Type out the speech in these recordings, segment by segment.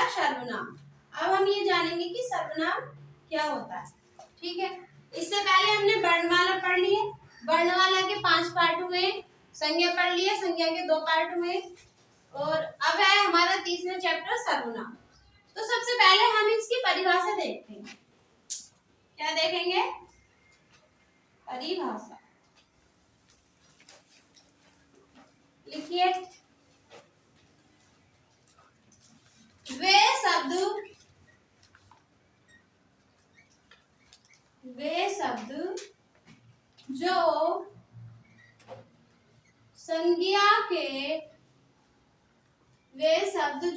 सर्वनाम। अब हम ये जानेंगे कि सर्वनाम क्या होता है। ठीक है, इससे पहले हमने वर्णमाला पढ़ ली है। वर्णमाला के 5 पार्ट हुए, संज्ञा पढ़ ली है, संज्ञा के 2 पार्ट हुए, और अब है हमारा तीसरा चैप्टर सर्वनाम। तो सबसे पहले हम इसकी परिभाषा देखते हैं। क्या देखेंगे? परिभाषा। लिखिए, वे शब्द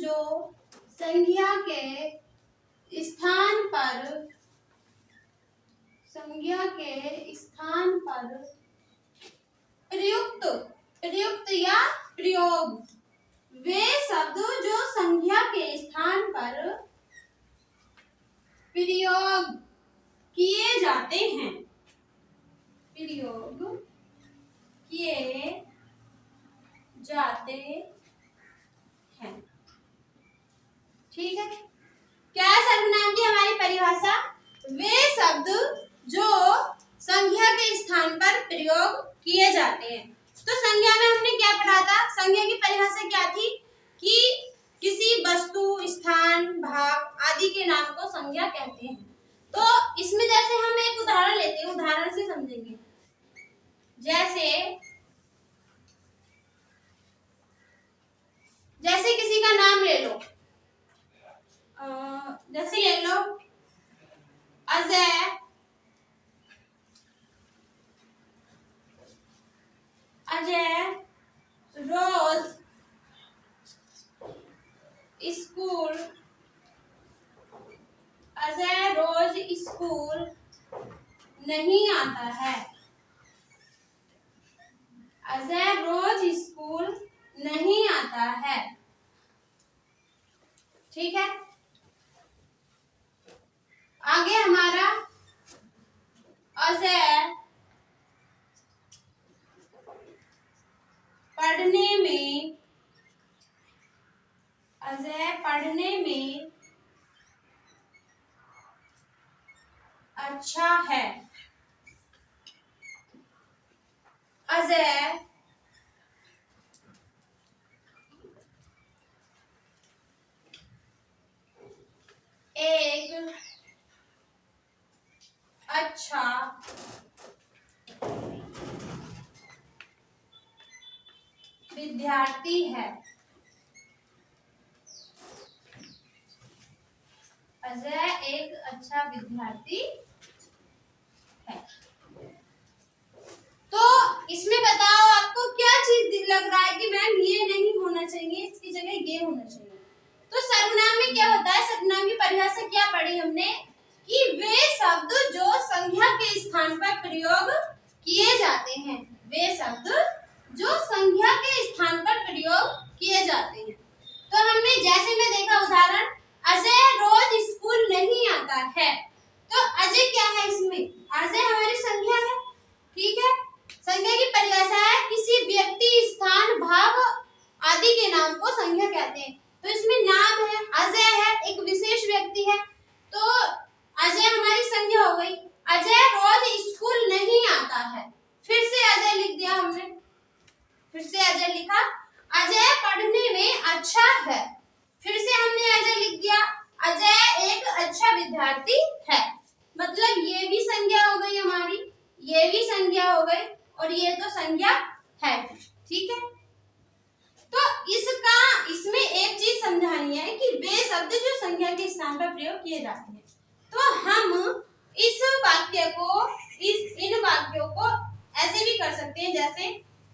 जो संज्ञा के स्थान पर प्रयुक्त या प्रयोग, वे शब्द जो संज्ञा के स्थान पर प्रयोग किए जाते हैं, ठीक है। क्या है सर्वनाम की हमारी परिभाषा? वे शब्द जो संज्ञा के स्थान पर प्रयोग किए जाते हैं। तो संज्ञा में हमने क्या पढ़ा था? संज्ञा की परिभाषा क्या थी कि किसी वस्तु, स्थान, भाग आदि के नाम को संज्ञा कहते हैं। तो इसमें जैसे हम एक उदाहरण लेते हैं, उदाहरण से समझेंगे। जैसे किसी का नाम ले लो, जैसे ले लो अजय, रोज स्कूल, अजय रोज स्कूल नहीं आता है, अजय रोज स्कूल नहीं आता है। ठीक है, आगे हमारा अजय पढ़ने में अच्छा है, अजय एक अच्छा विद्यार्थी है, अजय एक अच्छा विद्यार्थी है। तो इसमें बताओ आपको क्या चीज लग रहा है कि मैम ये नहीं होना चाहिए, इसकी जगह ये होना चाहिए। तो सर्वनाम में क्या होता है? सर्वनाम की परिभाषा क्या पढ़ी हमने कि वे शब्द जो संज्ञा के स्थान पर प्रयोग किए जाते हैं, वे शब्द जो संज्ञा के स्थान पर प्रयोग किए जाते हैं। तो हमने जैसे में देखा उदाहरण, अजय रोज स्कूल नहीं आता है। तो अजय क्या है इसमें? अजय हमारी संज्ञा है। ठीक है, संज्ञा की परिभाषा है किसी व्यक्ति, स्थान, भाव आदि के नाम को संज्ञा कहते हैं। तो इसमें नाम है, अजय है, एक विशेष व्यक्ति है, तो अजय हमारी संज्ञा हो गई। अजय रोज स्कूल नहीं आता है, फिर से अजय लिख दिया हमने, फिर से अजय लिखा। अजय पढ़ने में अच्छा है, फिर से हमने अजय लिख दिया। अजय एक अच्छा विद्यार्थी है, मतलब ये भी संज्ञा हो गई हमारी, ये भी संज्ञा हो गई, और ये तो संज्ञा है। ठीक है, तो इसमें एक चीज समझानी है कि वे शब्द जो संज्ञा के स्थान पर प्रयोग किए जाते हैं। तो हम इन वाक्यों को ऐसे भी कर सकते हैं, जैसे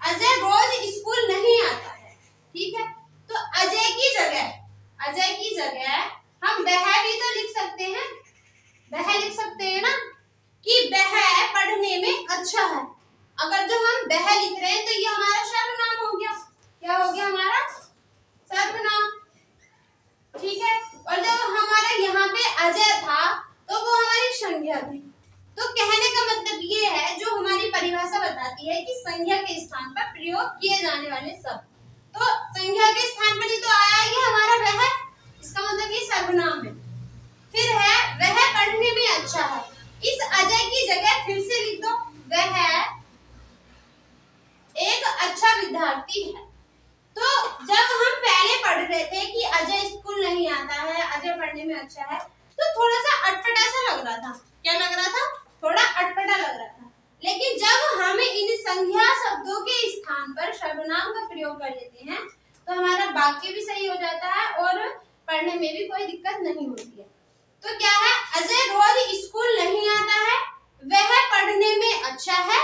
अजय रोज स्कूल नहीं आता है। ठीक है, तो अजय की जगह हम वह भी तो लिख सकते हैं, वह लिख सकते हैं ना कि वह पढ़ने में अच्छा है। अगर जो हम वह लिख रहे हैं तो ये हमारा सर्वनाम हो गया। क्या हो गया? हमारा सर्वनाम। ठीक है, और जब हमारा यहाँ पे अजय था तो वो हमारी संज्ञा थी। तो कहने का मतलब ये है, जो हमारी परिभाषा बताती है कि संज्ञा के स्थान पर प्रयोग किए जाने वाले शब्द, तो संज्ञा के स्थान पर ही तो आया ये हमारा वह, इसका मतलब ये आता है, अजय पढ़ने में अच्छा है, तो थोड़ा सा अटपटा सा लग रहा था। क्या लग रहा था? थोड़ा अटपटा लग रहा था। लेकिन जब हम इन संज्ञा शब्दों के स्थान पर सर्वनाम का प्रयोग कर लेते हैं तो हमारा वाक्य भी सही हो जाता है और पढ़ने में भी कोई दिक्कत नहीं होती है। तो क्या है, अजय रोज स्कूल नहीं आता है, वह पढ़ने में अच्छा है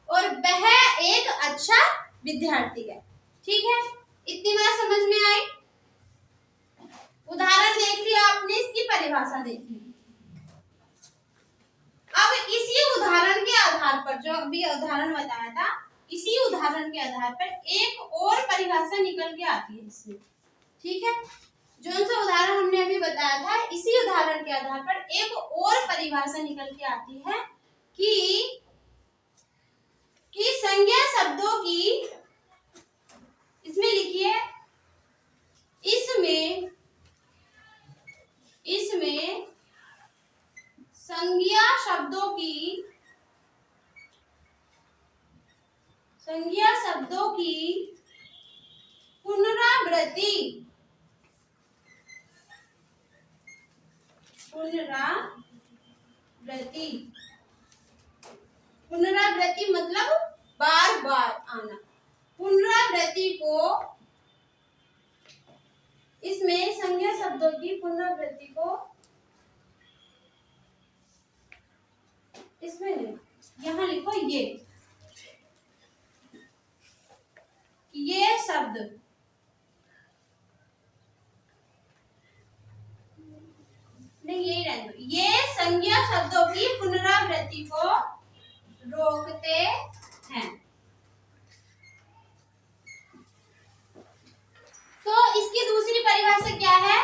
और वह एक अच्छा विद्यार्थी है। ठीक है, इतनी बात समझ में आई? उदाहरण देख लिया आपने, इसकी परिभाषा देख ली। अब इसी उदाहरण के आधार पर, जो अभी उदाहरण बताया था, इसी उदाहरण के आधार पर एक और परिभाषा निकल के आती है इसमें। ठीक है, जो सा उदाहरण हमने अभी बताया था, इसी उदाहरण के आधार पर एक और परिभाषा निकल के आती है कि संज्ञा शब्दों की, इसमें लिखिए, इसमें संज्ञा शब्दों की पुनरावृत्ति मतलब बार बार आना। पुनरावृत्ति को, इसमें संज्ञा शब्दों की पुनरावृत्ति को, इसमें नहीं, यहाँ लिखो ये शब्द, नहीं यही रहने दो, ये संज्ञा शब्दों की पुनरावृत्ति को रोकते हैं। तो इसकी दूसरी परिभाषा क्या है?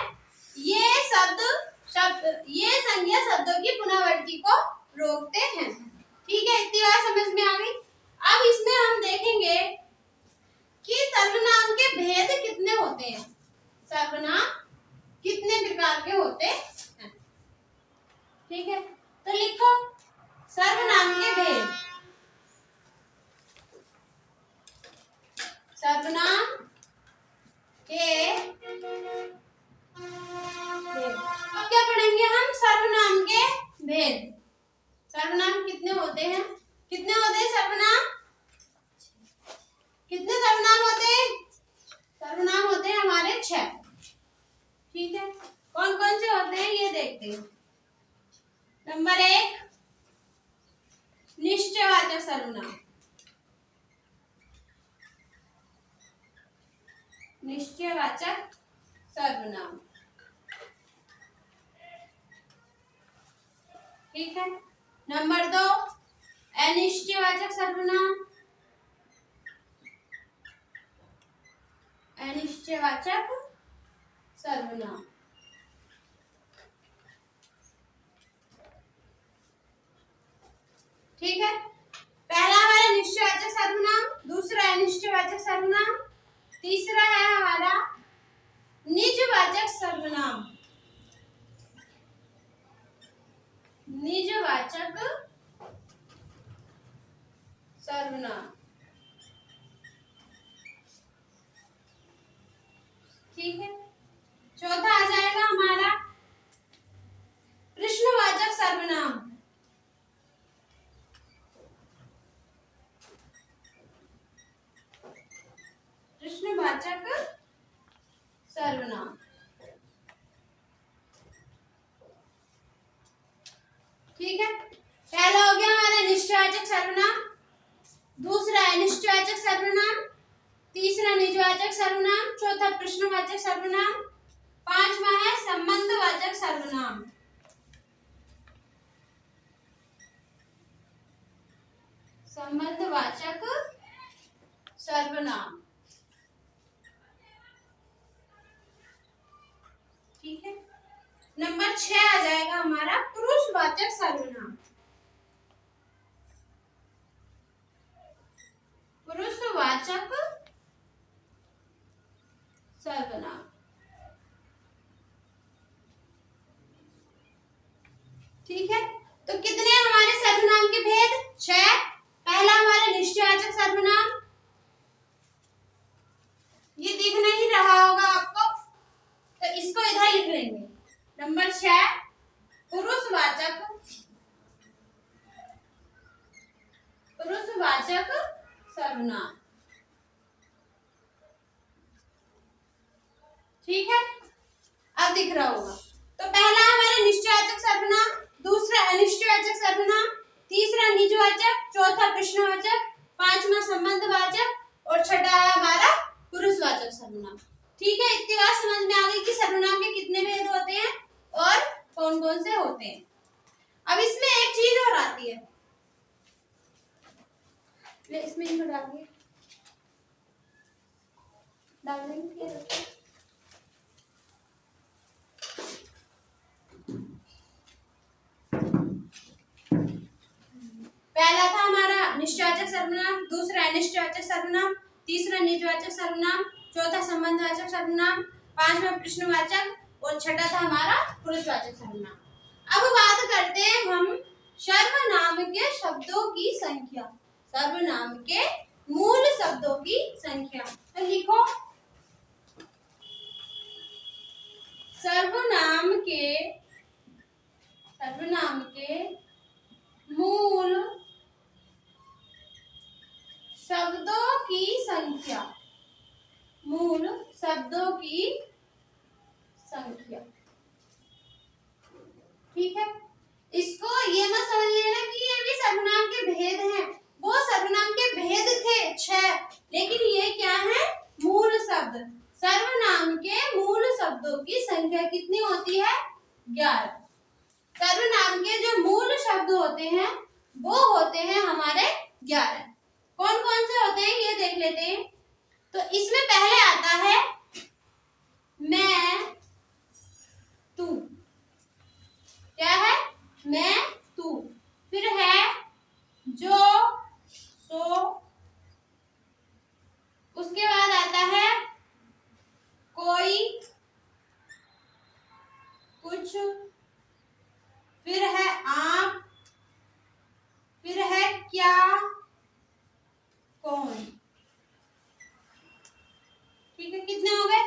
ये संज्ञा शब्दों की पुनरावृत्ति को रोकते हैं। ठीक है, इतनी बात समझ में आ गई। अब इसमें हम देखेंगे कि सर्वनाम के भेद कितने होते हैं, सर्वनाम कितने प्रकार के होते हैं। ठीक है, तो लिखो सर्वनाम के भेद। सर्वनाम के भेद, अब क्या पढ़ेंगे हम? सर्वनाम के भेद। सर्वनाम कितने होते हैं? कितने होते हैं सर्वनाम? कितने सर्वनाम होते हैं? सर्वनाम होते हैं हमारे 6। ठीक है, कौन कौन से होते हैं ये देखते हैं। नंबर 1, निश्चयवाचक सर्वनाम। निश्चयवाचक सर्वनाम। ठीक है, नंबर 2, अनिश्चयवाचक सर्वनाम। अनिश्चयवाचक सर्वनाम। ठीक है, पहला हमारा निश्चयवाचक सर्वनाम, दूसरा अनिश्चयवाचक सर्वनाम, तीसरा है हमारा निजवाचक सर्वनाम। निजवाचक सर्वनाम। ठीक है, चौथा आ जाएगा हमारा प्रश्नवाचक सर्वनाम। प्रश्नवाचक सर्वनाम। ठीक है, पहला हो गया हमारा निश्चयवाचक सर्वनाम, दूसरा अनिश्चयवाचक सर्वनाम, तीसरा निजवाचक सर्वनाम, चौथा प्रश्नवाचक सर्वनाम, पांचवा है संबंधवाचक सर्वनाम। संबंधवाचक सर्वनाम। ठीक है, नंबर 6 आ जाएगा हमारा पुरुषवाचक सर्वनाम। पुरुषवाचक सर्वनाम। ठीक है, तो कितने हमारे सर्वनाम के भेद? 6। पहला हमारा निश्चयवाचक सर्वनाम, ये दिख नहीं रहा होगा आपको, तो इसको इधर लिख लेंगे। नंबर 6 पुरुषवाचक सर्वनाम। ठीक है, अब दिख रहा होगा। तो पहला हमारा निश्चयवाचक सर्वनाम, दूसरा अनिश्चयवाचक सर्वनाम, तीसरा निजवाचक, चौथा प्रश्नवाचक, पांचवा संबंधवाचक और छठा है हमारा पुरुषवाचक सर्वनाम। ठीक है, इतनी बात समझ में आ गई कि सर्वनाम के कितने भेद होते हैं और कौन कौन से होते हैं। अब इसमें एक चीज और आती है, इसमें इनको डालिए, डाल देंगे। पहला था हमारा निश्चयवाचक सर्वनाम, दूसरा अनिश्चयवाचक सर्वनाम, तीसरा निजवाचक सर्वनाम, चौथा संबंधवाचक सर्वनाम, पांचवा प्रश्नवाचक और छठा था हमारा पुरुषवाचक सर्वनाम। अब बात करते हैं हम सर्वनाम के शब्दों की संख्या, सर्वनाम के मूल शब्दों की संख्या। तो लिखो सर्वनाम के मूल शब्दों की संख्या, मूल शब्दों की संख्या। ठीक है, इसको ये मत समझ लेना कि ये भी सर्वनाम के भेद हैं, वो सर्वनाम के भेद थे 6, लेकिन ये क्या है, मूल शब्द। सर्वनाम के मूल शब्दों की संख्या कितनी होती है, 11। सर्वनाम के जो मूल शब्द होते हैं वो होते हैं हमारे 11। कौन कौन से होते हैं ये देख लेते हैं। तो इसमें पहले आता है मैं तू, क्या है, मैं तू, फिर है जो सो, उसके बाद आता है कोई कुछ, फिर है आप, फिर है क्या, कौन। ठीक है, कितने हो गए,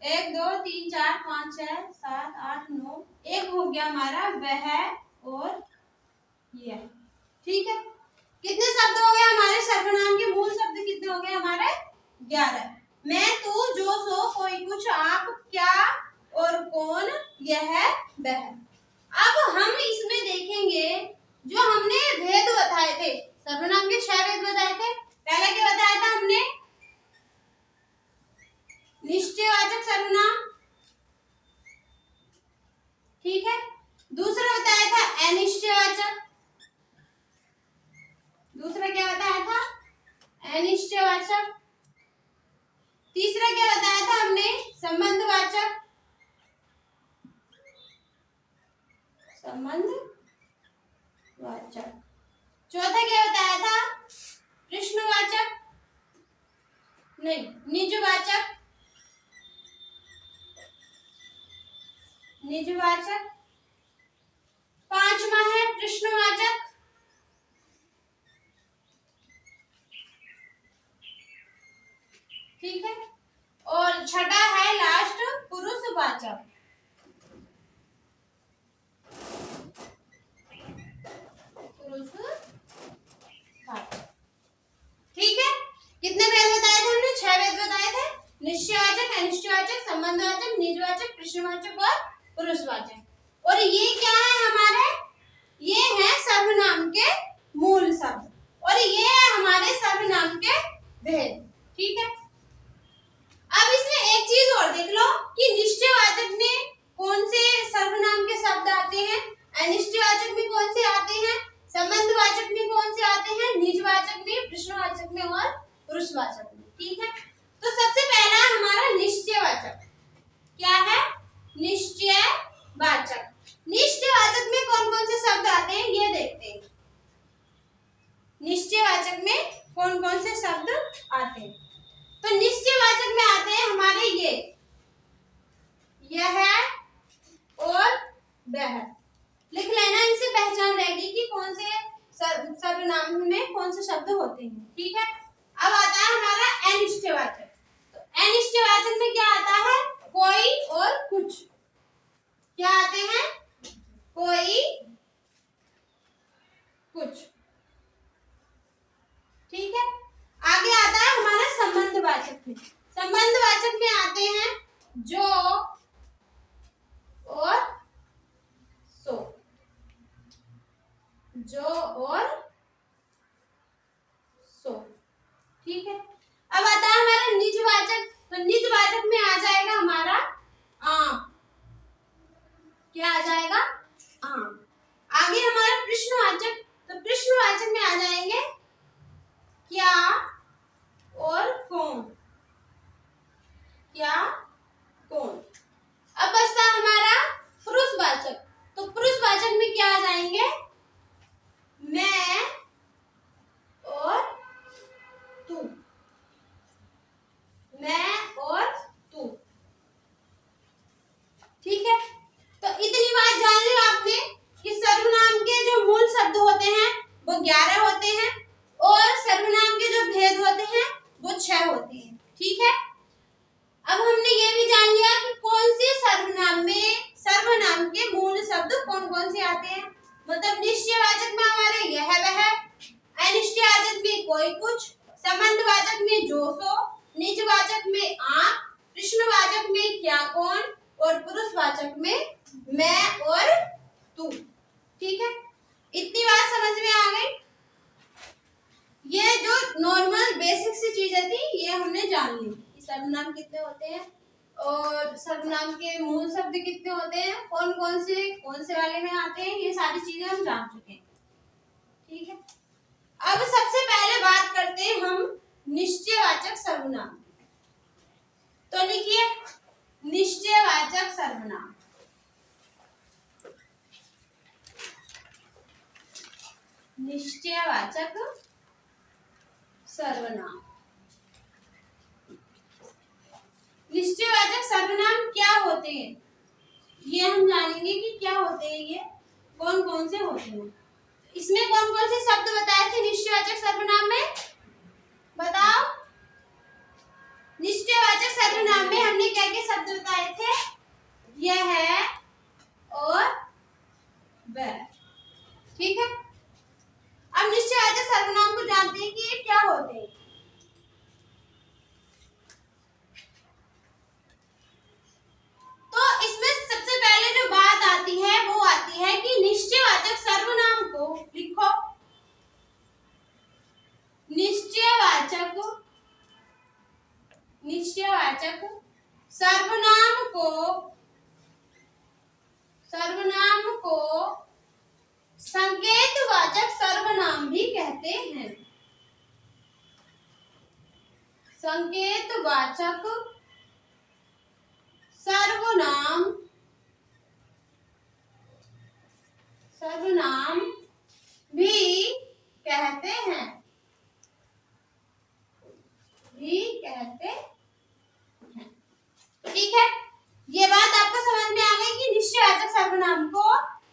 1 2 3 4 5 6 7 8 9, एक हो गया हमारा वह और यह। ठीक है, कितने शब्द हो गए हमारे सर्वनाम के मूल शब्द, कितने हो गए हमारे, 11। मैं तू जो सो कोई कुछ आप क्या और कौन यह वह। अब हम इसमें देखेंगे जो हमने भेद बताए थे, सर्वनाम के 6 भेद बताए थे। पहले क्या बताया था हमने, निश्चयवाचक सर्वनाम, ठीक है, दूसरा बताया था अनिश्चयवाचक, दूसरा क्या बताया था, अनिश्चयवाचक, तीसरा क्या बताया था हमने, संबंधवाचक, संबंधवाचक, चौथा क्या बताया था, प्रश्नवाचक, नहीं निजवाचक, निजवाचक, पांचवा है प्रश्नवाचक, ठीक है, और छठा है लास्ट पुरुषवाचक। ठीक है, कितने भेद बताए थे हमने, 6 भेद बताए थे, निश्चयवाचक, अनिश्चयवाचक, संबंधवाचक, निजवाचक, प्रश्नवाचक और पुरुषवाचक। और ये क्या है हमारे, ये है सर्वनाम के मूल शब्द और ये है हमारे सर्वनाम के भेद। ठीक है, अब इसमें एक चीज और देख लो कि निश्चयवाचक में कौन से सर्वनाम के शब्द आते हैं, अनिश्चयवाचक में कौन से आते हैं, संबंधवाचक में कौन से आते हैं, निजवाचक में, प्रश्नवाचक में और पुरुषवाचक में। ठीक है, तो सबसे पहला हमारा निश्चयवाचक, क्या है, निश्चयवाचक। निश्चयवाचक में कौन कौन से शब्द आते हैं ये देखते हैं। निश्चयवाचक में कौन कौन से शब्द आते हैं, तो निश्चयवाचक में आते हैं हमारे यह और वह। लिख लेना, इनसे पहचान रहेगी कि कौन से सर्वनाम में कौन से शब्द होते हैं। ठीक है, अब आता है हमारा अनिश्चयवाचक। तो अनिश्चयवाचक में क्या आता है, कोई और कुछ। क्या आते हैं? कोई, कुछ। ठीक है, आगे आता है हमारा संबंधवाचक में। संबंधवाचक में आते हैं जो और सो। जो और सो। ठीक है, अब आता है हमारा निजवाचक। तो निजवाचक में आ जाएगा हमारा आम। क्या आ जाएगा? आम। आगे हमारा प्रश्नवाचक। तो प्रश्नवाचक में आ जाएंगे क्या और कौन। क्या, कौन। अब बचता हमारा पुरुषवाचक। तो पुरुषवाचक में क्या आ जाएंगे? मैं और तू। मैं और तू। ठीक है, तो इतनी बात जान ली आपने कि सर्वनाम के जो मूल शब्द होते हैं वो 11 होते हैं और सर्वनाम के जो भेद होते हैं वो 6 होते हैं। ठीक है, अब हमने ये भी जान लिया कि कौन से सर्वनाम में सर्वनाम के मूल शब्द कौन कौन से आते हैं। मतलब निश्चयवाचक में हमारे यह वह, अनिश्चयवाचक में कोई कुछ, संबंधवाचक में जो सो, निजवाचक में आप, प्रश्नवाचक में क्या कौन और पुरुषवाचक में मैं और तू। ठीक है, इतनी बात समझ में आ गई। ये जो नॉर्मल बेसिक सी चीजें थी ये हमने जान ली। सर्वनाम कितने होते हैं और सर्वनाम के मूल शब्द कितने होते हैं, कौन कौन से वाले में आते हैं, ये सारी चीजें हम जान चुके हैं। ठीक है, अब सबसे पहले बात करते हैं हम निश्चयवाचक सर्वनाम। तो लिखिए निश्चयवाचक सर्वनाम। निश्चयवाचक सर्वनाम। निश्चयवाचक सर्वनाम क्या होते हैं ये हम जानेंगे कि क्या होते हैं, ये कौन कौन से होते हैं। इसमें कौन कौन से शब्द बताए थे निश्चयवाचक सर्वनाम में? बताओ। निश्चयवाचक सर्वनाम में हमने क्या क्या शब्द बताए थे? यह और वह। ठीक है, अब निश्चयवाचक सर्वनाम को जानते हैं कि ये क्या होते हैं। तो इसमें सबसे पहले जो बात आती है वो आती है कि निश्चयवाचक सर्वनाम को लिखो। निश्चयवाचक सर्वनाम को संकेतवाचक सर्वनाम भी कहते हैं। संकेतवाचक सर्वनाम भी कहते हैं। ठीक है, ये बात आपको समझ में आ गई कि निश्चयवाचक सर्वनाम को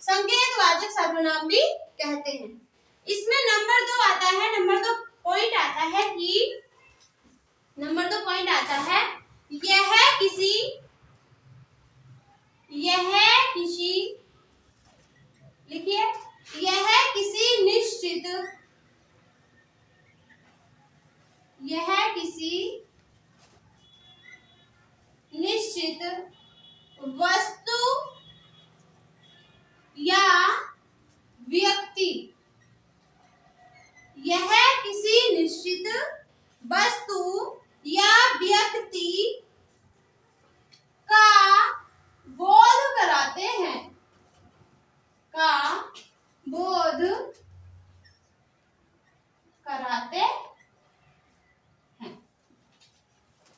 संकेतवाचक सर्वनाम भी कहते हैं। इसमें नंबर 2 आता है, नंबर 2 पॉइंट आता है कि नंबर 2 पॉइंट आता है यह किसी लिखिए यह किसी निश्चित वस्तु या व्यक्ति। यह किसी निश्चित वस्तु या व्यक्ति का बोध कराते हैं।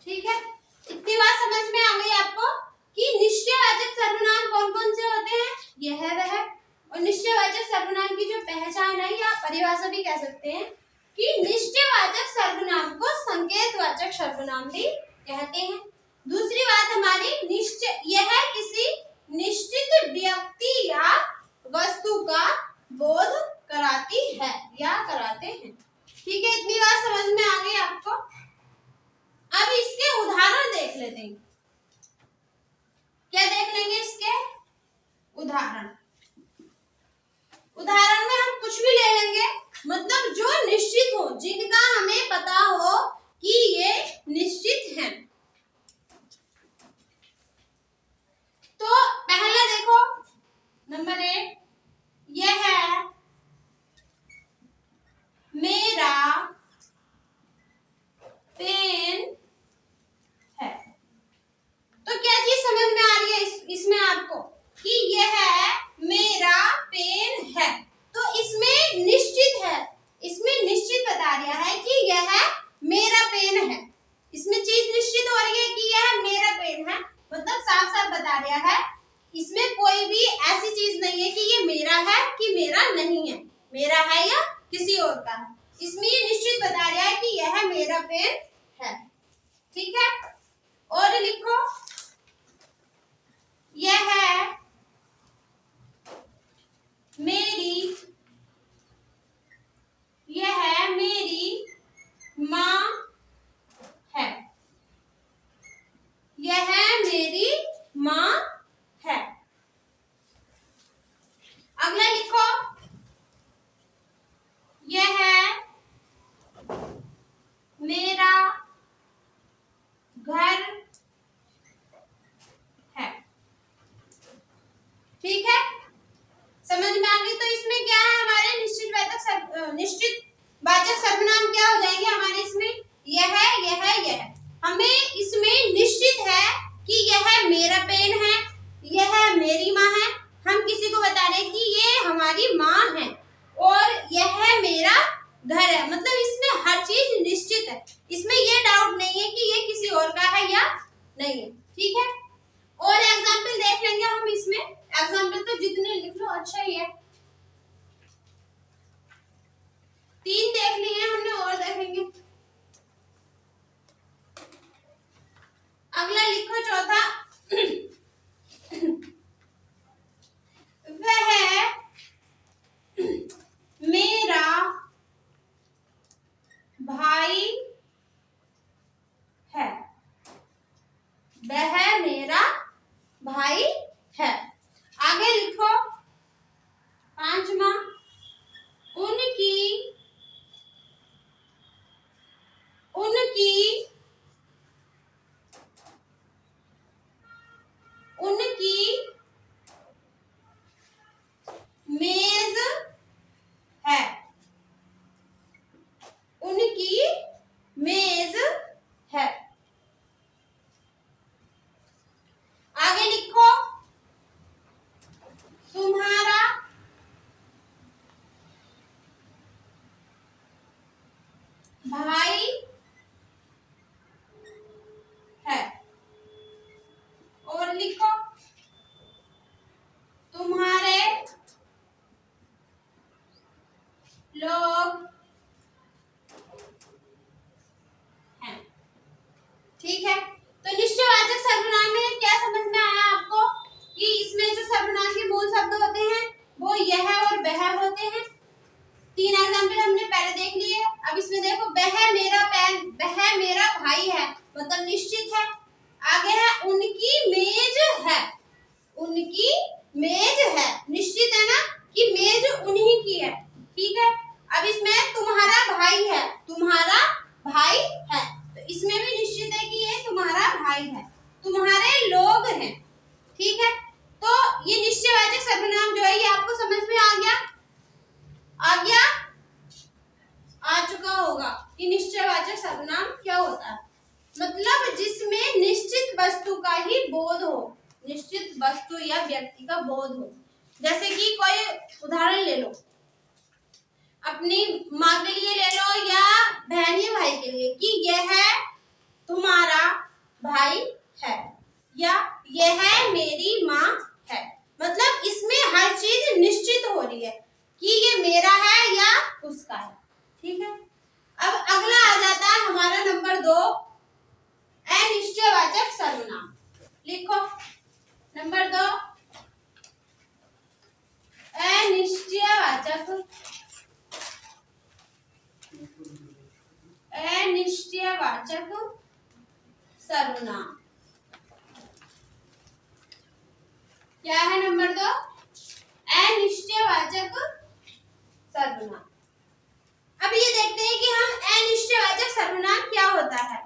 ठीक है, इतनी बात समझ में आ गई आपको कि निश्चयवाचक सर्वनाम कौन कौन से होते हैं, यह वह। और निश्चयवाचक सर्वनाम की जो पहचान है या परिभाषा भी कह सकते हैं कि निश्चयवाचक सर्वनाम को संकेतवाचक सर्वनाम भी कहते हैं। दूसरी बात हमारी यह किसी निश्चित व्यक्ति या वस्तु का बोध कराती है या कराते हैं। ठीक है, इतनी बात समझ में आ गई आपको। अब इसके उदाहरण देख लेते हैं। क्या देख लेंगे इसके जिनका हमें पता हो कि ये निश्चित हैं। तो पहला देखो नंबर 1, यह है मेरा पेन है। तो क्या चीज समझ में आ रही है इसमें आपको कि यह मेरा पेन है। तो इसमें निश्चित है, इसमें निश्चित बता रहा है कि यह मेरा पेन है। इसमें चीज निश्चित हो रही है कि यह मेरा पेन है, मतलब साफ साफ बता रहा है। इसमें कोई भी ऐसी चीज नहीं है कि ये मेरा है कि मेरा नहीं है, मेरा है या किसी और का है। इसमें ये निश्चित बता रहा है कि यह मेरा पेन है। ठीक है, और लिखो यह है मेरी, यह मेरी माँ है, यह मेरी माँ है। अगला लिखो यह मेरा घर है। ठीक है, समझ में आ गई। तो इसमें क्या है, हमारे निश्चित वाचक सर्वनाम क्या हो जाएंगे हमारे इसमें, यह यह। हमें इसमें निश्चित है कि यह मेरा पेन है, यह मेरी माँ है। हम किसी को बता रहे हैं कि ये हमारी माँ है और यह मेरा घर है, मतलब इसमें हर चीज निश्चित है। इसमें ये डाउट नहीं है कि ये किसी और का है या नहीं है। ठीक है, और एग्जाम्पल देख लेंगे हम इसमें। एग्जाम्पल तो जितने लिख लो अच्छा ही है। 3 देख लिए हमने, और देखेंगे। अगला लिखो चौथा, वह मेरा भाई है, वह मेरा भाई है। आगे लिखो 5वां, उनकी मेज है, उनकी मेज है। आगे लिखो तुम्हारा भाई है, और लिखो तुम्हारे लोग हैं। ठीक है, तो निश्चयवाचक सर्वनाम में क्या समझ में आया आपको कि इसमें जो सर्वनाम के मूल शब्द होते हैं वो यह और वह होते हैं। 3 एग्जाम्पल हमने पहले देख लिए। अब इसमें देखो, वह मेरा पेन, वह मेरा भाई है, मतलब निश्चित है। आगे है उनकी मेज है, उनकी मेज है, निश्चित है ना कि मेज उन्हीं की है। ठीक है, अब इसमें तुम्हारा भाई है, तुम्हारा भाई है, तो इसमें भी निश्चित है कि ये तुम्हारा भाई है। तुम्हारे लोग हैं। ठीक है, तो ये निश्चयवाचक सर्वनाम जो है ये आपको समझ में आ गया, आ चुका होगा कि निश्चयवाचक सर्वनाम क्या होता है। मतलब जिसमें निश्चित वस्तु का ही बोध हो, निश्चित वस्तु या व्यक्ति का बोध हो। जैसे कि कोई उदाहरण ले लो, अपनी माँ के लिए ले लो या बहन या भाई के लिए, कि यह तुम्हारा भाई है या यह मेरी माँ है। मतलब इसमें हर चीज निश्चित हो रही है कि ये मेरा है या उसका है। ठीक है, अब अगला आ जाता है हमारा नंबर 2, अनिश्चयवाचक सर्वनाम। लिखो नंबर 2, अनिश्चयवाचक सर्वनाम। क्या है नंबर 2? अनिश्चयवाचक सर्वनाम। अब ये देखते हैं कि हम अनिश्चयवाचक सर्वनाम क्या होता है।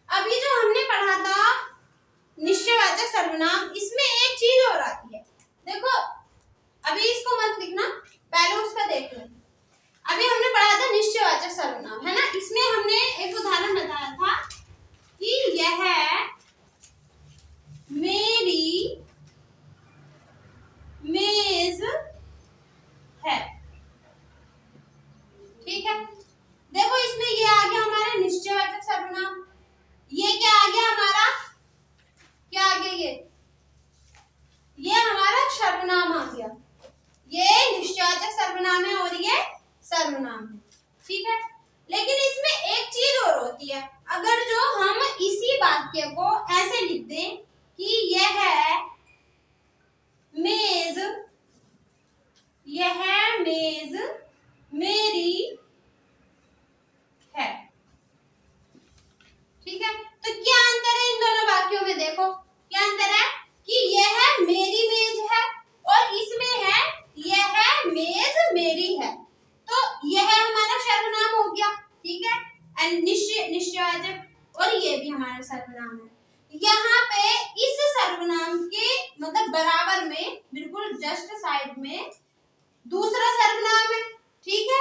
अभी जो हमने पढ़ा था निश्चयवाचक सर्वनाम, इसमें एक चीज और आती है। देखो अभी इसको मत लिखना, पहले उसका देख लो। अभी हमने पढ़ा था निश्चयवाचक सर्वनाम, है ना। इसमें हमने एक उदाहरण बताया था कि यह मेरी मेज है, ठीक है। देखो इसमें ये आ गया हमारा निश्चयवाचक सर्वनाम। ये क्या आ गया हमारा, क्या आ गया, ये हमारा सर्वनाम आ गया। ये निश्चयवाचक सर्वनाम है और ये सर्वनाम है, ठीक है। लेकिन इसमें एक चीज और होती है। अगर जो हम इसी वाक्य को ऐसे लिख दें कि यह मेज मेरी है, ठीक है। तो क्या अंतर है इन दोनों वाक्यों में, देखो क्या अंतर है कि यह मेरी मेज है और इसमें है यह मेज मेरी है। तो यह हमारा सर्वनाम हो गया, ठीक है, निश्चयवाचक, और ये भी हमारा सर्वनाम है। यहाँ पे इस सर्वनाम के मतलब बराबर में, बिल्कुल जस्ट साइड में दूसरा सर्वनाम है, ठीक है।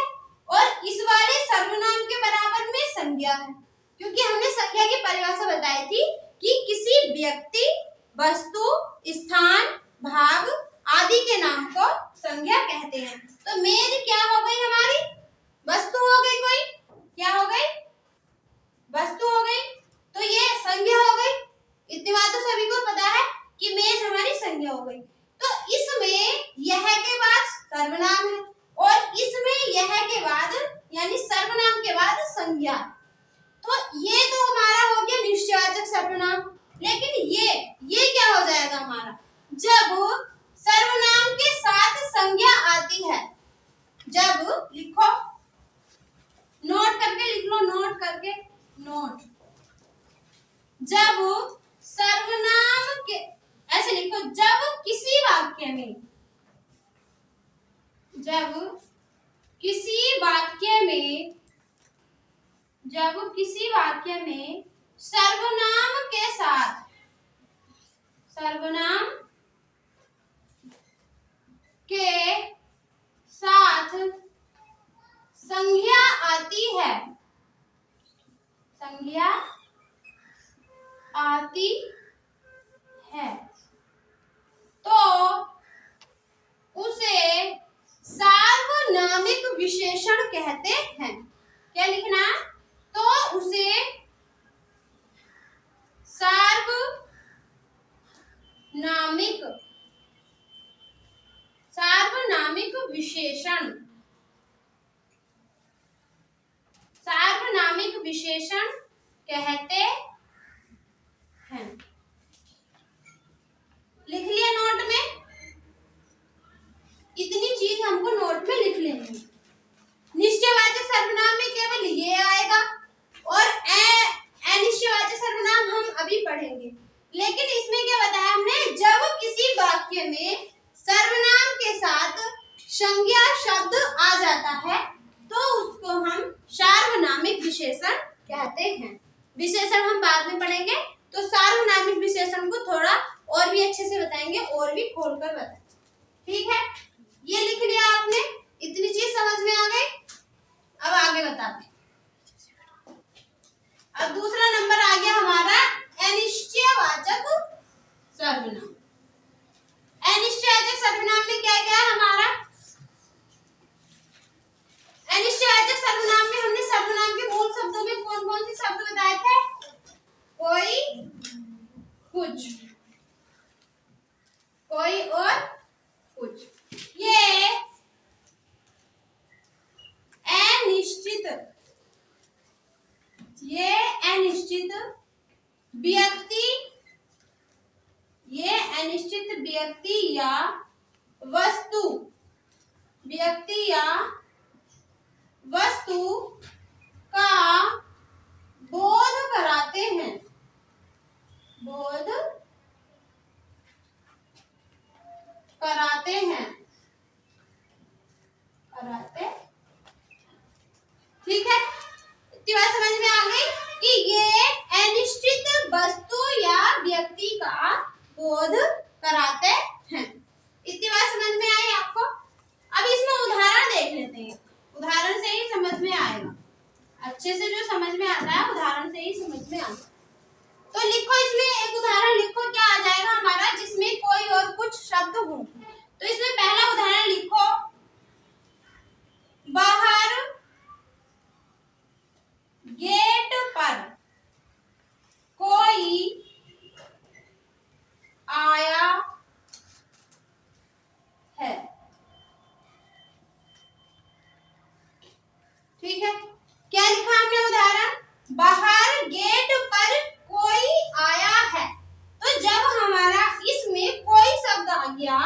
और इस वाले सर्वनाम के बराबर में संज्ञा है, क्योंकि हमने संज्ञा की परिभाषा बताई थी कि किसी व्यक्ति, वस्तु, स्थान, भाग आदि के नाम को संज्ञा कहते हैं। तो मेज क्या हो गई हमारी, वस्तु हो गई, कोई क्या हो गई, वस्तु हो गई, तो ये संज्ञा हो गई। इतनी बात तो सभी को पता है कि मेज हमारी संज्ञा हो गई। तो इसमें यह के बाद सर्वनाम है और इसमें यह के बाद यानी सर्वनाम के बाद संज्ञा। तो ये तो हमारा हो गया निश्चयवाचक सर्वनाम। लेकिन ये क्या हो जाएगा हमारा, जब सर्वनाम के साथ संज्ञा आती है, जब लिखो, नोट करके लिख लो, नोट करके, नोट, जब सर्वनाम के ऐसे लिखो, जब किसी वाक्य में, जब किसी वाक्य में, जब किसी वाक्य में सर्वनाम के साथ, सर्वनाम के साथ संज्ञा आती है, संज्ञा आती है, तो उसे सार्वनामिक विशेषण कहते हैं। क्या लिखना, तो उसे सार्वनामिक विशेषण, सार्वनामिक विशेषण कहते हैं। लिख लिया नोट में, इतनी चीज हमको नोट में लिख लेनी है। निश्चयवाचक सर्वनाम में केवल ये आएगा और अनिश्चयवाचक सर्वनाम हम अभी पढ़ेंगे। लेकिन इसमें क्या बताया हमने, जब किसी वाक्य में सर्वनाम के साथ संज्ञा शब्द आ जाता है तो उसको हम सार्वनामिक विशेषण कहते हैं। विशेषण हम बाद में पढ़ेंगे, तो सार्वनामिक विशेषण को थोड़ा और भी अच्छे से बताएंगे और भी खोलकर बताएंगे, ठीक है। ये लिख लिया आपने, इतनी चीज समझ में आ गई। अब आगे बताते हैं। अब दूसरा नंबर आ गया हमारा अनिश्चयवाचक सर्वनाम। अनिश्चयवाचक सर्वनाम में क्या क्या है हमारा, अनिश्चयवाचक सर्वनाम में हमने सर्वनाम के मूल शब्दों में कौन कौन से शब्द बताए थे, कोई, कुछ, कोई और कुछ। ये अनिश्चित, ये अनिश्चित व्यक्ति, ये अनिश्चित व्यक्ति या वस्तु, व्यक्ति या वस्तु का बोध कराते हैं, बोध वस्तु या व्यक्ति का बोध कराते हैं। इतनी बात समझ में आई आपको? अब इसमें उदाहरण देख लेते हैं, उदाहरण से ही समझ में आएगा। अच्छे से जो समझ में आता है उदाहरण से ही समझ में आता है। तो लिखो, इसमें एक उदाहरण लिखो, क्या आ जाएगा हमारा, जिसमें कोई और कुछ शब्द हो। तो इसमें पहला उदाहरण लिखो, बाहर गेट पर कोई आया है। ठीक है, क्या लिखा हमने उदाहरण, बाहर गेट पर कोई आया है। तो जब हमारा इसमें कोई शब्द आ गया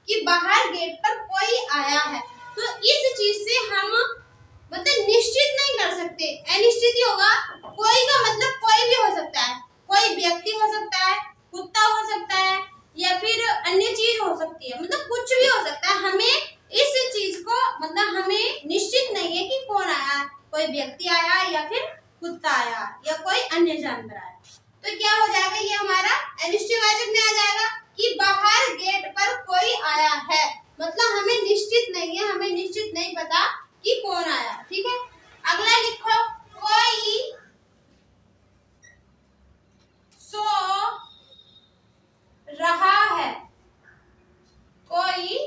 कि बाहर गेट पर कोई आया है, तो इस चीज से हम मतलब निश्चित नहीं कर सकते, अनिश्चित ही होगा। कोई का मतलब कोई भी हो सकता है, कोई व्यक्ति हो सकता है, कुत्ता हो सकता है, या फिर अन्य चीज हो सकती है, मतलब कुछ भी हो सकता है। हमें इस चीज को मतलब हमें निश्चित नहीं है कि कौन आया, कोई व्यक्ति आया या फिर कुत्ता आया या कोई अन्य जानवर आया। तो क्या हो जाएगा, ये हमारा अनिश्चयवाचक में आ जाएगा कि बाहर गेट पर कोई आया है, मतलब हमें निश्चित नहीं है, हमें निश्चित नहीं पता कि कौन आया। ठीक है, अगला लिखो, कोई सो रहा है, कोई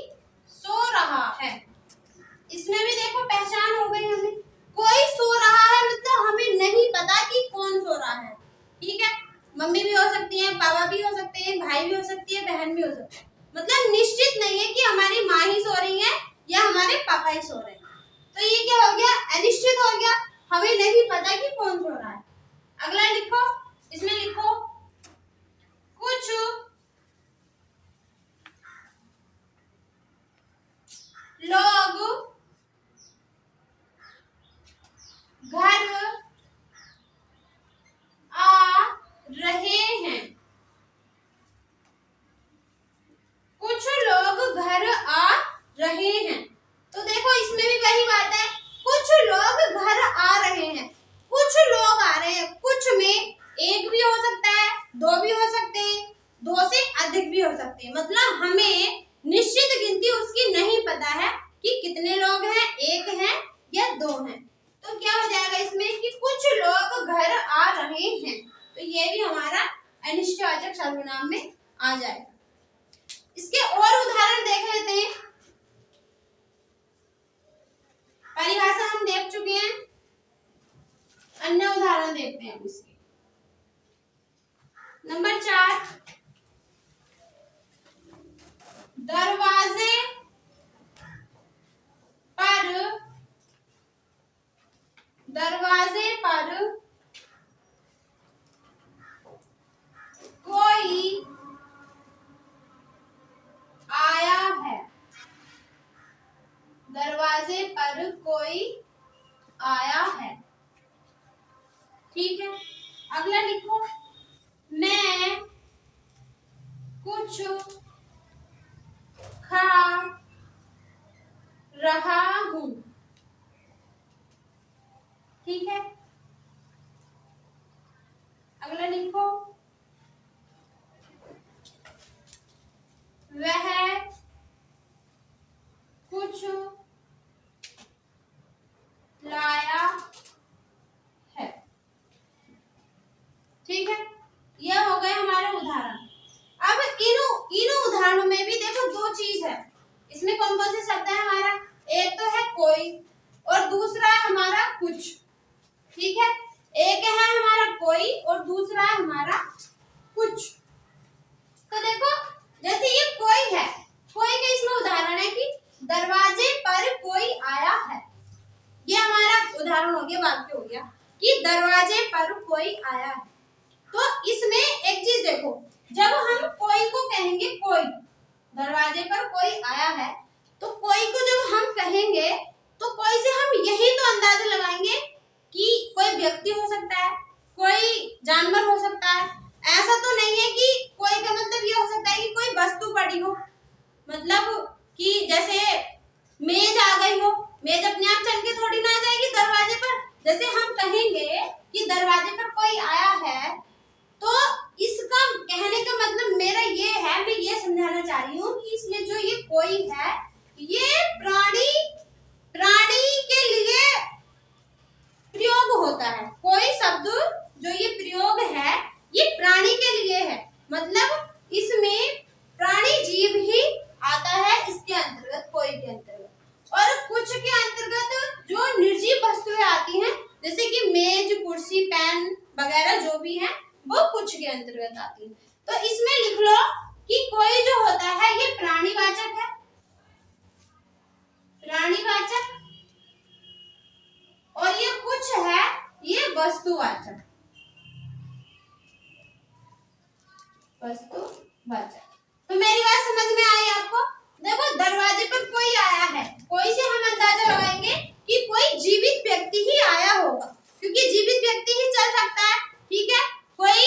सो रहा है। इसमें भी देखो पहचान हो गई हमें, कोई सो रहा है मतलब हमें नहीं पता कि कौन सो रहा है। ठीक है, मम्मी भी हो सकती है, पापा भी हो सकते हैं, भाई भी हो सकती है, बहन भी हो सकती है, मतलब निश्चित नहीं है कि हमारी माँ ही सो रही है या हमारे पापा ही सो रहे हैं। तो ये क्या हो गया, अनिश्चित हो गया, हमें नहीं पता कि कौन सो रहा है। अगला लिखो, इसमें लिखो, कुछ लोग घर आ रहे हैं, कुछ लोग घर आ रहे हैं। तो देखो इसमें भी वही बात है, कुछ लोग घर आ रहे हैं, कुछ लोग आ रहे हैं, कुछ में एक भी हो सकता है, दो भी हो सकते हैं, दो से अधिक भी हो सकते हैं, मतलब हमें निश्चित गिनती उसकी नहीं पता है कि कितने लोग हैं, एक हैं या दो हैं। तो क्या हो जाएगा इसमें कि कुछ लोग घर आ रहे हैं, तो ये भी हमारा अनिश्चयवाचक सर्वनाम में आ जाएगा। इसके और उदाहरण देख लेते हैं। परिभाषा हम देख चुके हैं, अन्य उदाहरण देखते हैं इसके। नंबर 4, दरवाजे पर कोई आया है, दरवाजे पर कोई आया है। ठीक है, अगला लिखो, मैं कुछ खा रहा हूं। ठीक है, अगला लिखो, वह कुछ लाया है। ठीक है, यह हो गए हमारे उदाहरण। अब इन उदाहरणों में भी देखो दो चीज है, इसमें कौन कौन से शब्द है हमारा, एक तो है कोई और दूसरा है हमारा कुछ। ठीक है, एक है हमारा कोई और दूसरा है हमारा कुछ। तो देखो जैसे ये कोई है, कोई का इसमें उदाहरण है कि दरवाजे पर कोई आया है, ये हमारा उदाहरण हो गया, वाक्य हो गया कि दरवाजे पर कोई आया है। तो इसमें एक चीज देखो, जब हम कोई को कहेंगे, कोई दरवाजे पर कोई आया है, तो कोई को जब हम कहेंगे तो कोई से हम यही तो अंदाजा लगाएंगे कि कोई व्यक्ति हो सकता है, कोई जानवर हो सकता है। ऐसा तो नहीं है कि कोई का मतलब ये हो सकता है कि कोई वस्तु पड़ी हो, मतलब कि जैसे मेज आ गई हो, मेज अपने आप चल के थोड़ी ना आ जाएगी दरवाजे पर। जैसे हम कहेंगे कि दरवाजे पर कोई आया है, तो भी है वो कुछ के अंतर्गत आती है। तो इसमें लिख लो कि कोई जो होता है ये प्राणीवाचक है, प्राणीवाचक, और ये कुछ है ये वस्तुवाचक, वस्तुवाचक। तो मेरी बात समझ में आई आपको? देखो दरवाजे पर कोई आया है, कोई से हम अंदाजा लगाएंगे कि कोई जीवित व्यक्ति ही आया होगा, क्योंकि जीवित व्यक्ति ही चल सकता है, ठीक है, कोई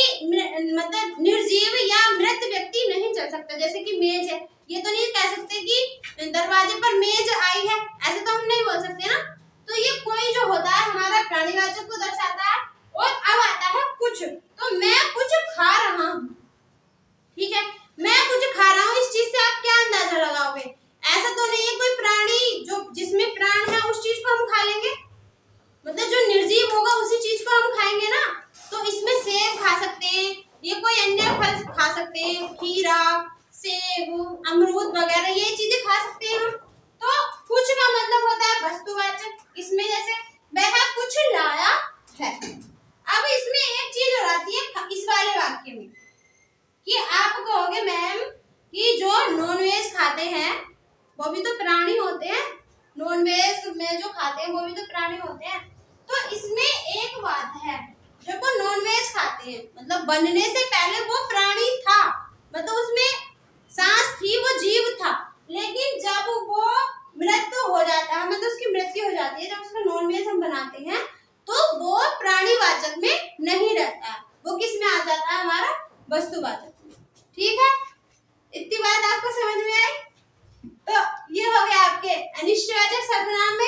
मतलब निर्जीव या मृत व्यक्ति नहीं चल सकता। जैसे कि मेज है, ये तो नहीं कह सकते कि दरवाजे पर मेज आई है, ऐसे तो हम नहीं बोल सकते ना। तो ये कोई जो होता है हमारा प्राणीवाचक को दर्शाता है। और अब आता है कुछ, तो मैं कुछ खा रहा हूँ, ठीक है, मैं कुछ खा रहा हूँ, इस चीज से आप क्या अंदाजा लगाओगे? ऐसा तो नहीं है कोई प्राणी जो जिसमें प्राण है उस चीज को हम खा लेंगे, मतलब जो निर्जीव होगा उसी चीज को हम खाएंगे ना। तो इसमें सेब खा सकते हैं, ये कोई अन्य फल खा सकते हैं, खीरा, सेब, अमरूद वगैरह ये चीजें खा सकते हैं हम। तो कुछ का मतलब होता है वस्तुवाचक, इसमें जैसे वह कुछ लाया है। अब इसमें एक चीज और आती है इस वाले वाक्य में कि आप कहोगे मैम कि जो नॉनवेज खाते हैं वो भी तो प्राणी होते हैं, नॉनवेज में जो खाते हैं वो भी तो प्राणी होते हैं। तो इसमें एक बात है, जब वो नॉनवेज खाते हैं मतलब बनने से पहले वो प्राणी था, मतलब उसमें सांस थी, वो जीव था, लेकिन जब वो मृत्यु हो जाता है, मतलब उसकी मृत्यु हो जाती है, जब उसका नॉनवेज हम बनाते हैं तो वो प्राणीवाचक में नहीं रहता है, वो किस में आ जाता है? हमारा वस्तुवाचक में। ठीक है, इतनी बात आपको समझ में आई? तो ये हो गया आपके अनिश्चयवाचक सर्वनाम में